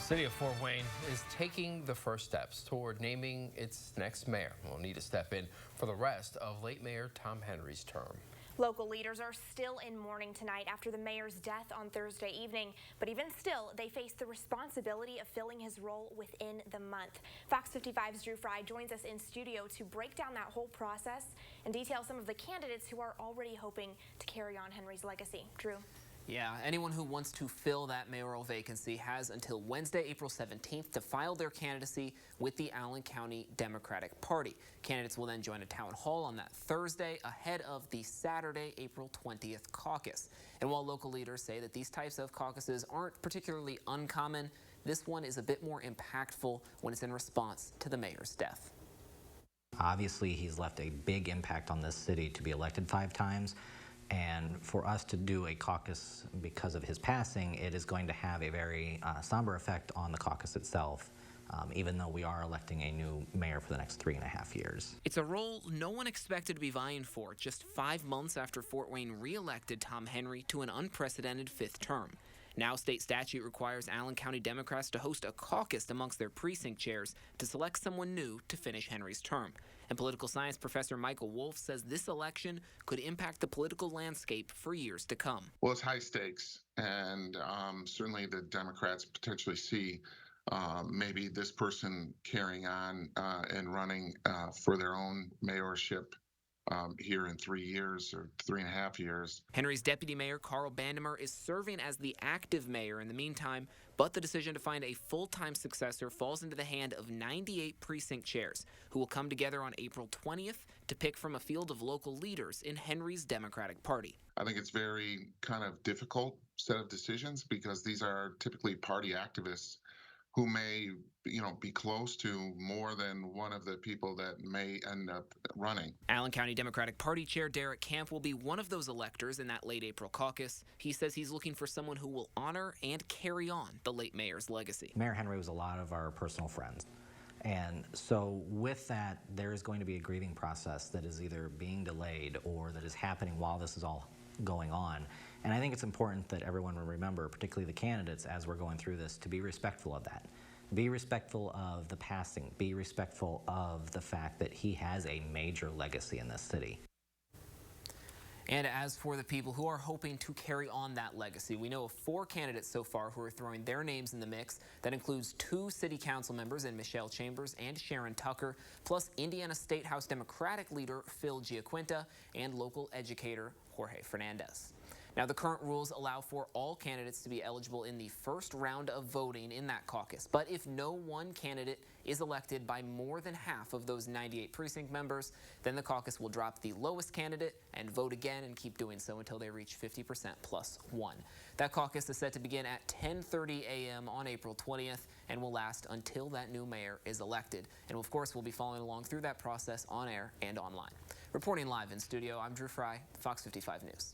City of Fort Wayne is taking the first steps toward naming its next mayor. We'll need to step in for the rest of late Mayor Tom Henry's term. Local leaders are still in mourning tonight after the mayor's death on Thursday evening, but even still, they face the responsibility of filling his role within the month. Fox 55's Drew Fry joins us in studio to break down that whole process and detail some of the candidates who are already hoping to carry on Henry's legacy. Drew. Yeah, anyone who wants to fill that mayoral vacancy has until Wednesday, April 17th to file their candidacy with the Allen County Democratic Party. Candidates will then join a town hall on that Thursday ahead of the Saturday, April 20th caucus. And while local leaders say that these types of caucuses aren't particularly uncommon, this one is a bit more impactful when it's in response to the mayor's death. Obviously, he's left a big impact on this city to be elected 5 times. And for us to do a caucus because of his passing, it is going to have a very somber effect on the caucus itself, even though we are electing a new mayor for the next 3.5 years. It's a role no one expected to be vying for just 5 months after Fort Wayne re-elected Tom Henry to an unprecedented 5th term. Now, state statute requires Allen County Democrats to host a caucus amongst their precinct chairs to select someone new to finish Henry's term. And political science professor Michael Wolf says this election could impact the political landscape for years to come. Well, it's high stakes, and certainly the Democrats potentially see maybe this person carrying on and running for their own mayorship here in 3 years or 3.5 years. Henry's deputy mayor, Carl Bandemer, is serving as the active mayor in the meantime, but the decision to find a full-time successor falls into the hand of 98 precinct chairs who will come together on April 20th to pick from a field of local leaders in Henry's Democratic Party. I think it's very kind of difficult set of decisions because these are typically party activists who may, be close to more than one of the people that may end up running. Allen County Democratic Party Chair Derek Camp will be one of those electors in that late April caucus. He says he's looking for someone who will honor and carry on the late mayor's legacy. Mayor Henry was a lot of our personal friends. And so with that, there is going to be a grieving process that is either being delayed or that is happening while this is all going on. And I think it's important that everyone will remember, particularly the candidates, as we're going through this, to be respectful of that. Be respectful of the passing. Be respectful of the fact that he has a major legacy in this city. And as for the people who are hoping to carry on that legacy, we know of 4 candidates so far who are throwing their names in the mix. That includes 2 city council members in Michelle Chambers and Sharon Tucker, plus Indiana State House Democratic leader Phil Giaquinta and local educator Jorge Fernandez. Now, the current rules allow for all candidates to be eligible in the first round of voting in that caucus. But if no one candidate is elected by more than half of those 98 precinct members, then the caucus will drop the lowest candidate and vote again and keep doing so until they reach 50% plus 1. That caucus is set to begin at 10:30 a.m. on April 20th and will last until that new mayor is elected. And of course, we'll be following along through that process on air and online. Reporting live in studio, I'm Drew Fry, Fox 55 News.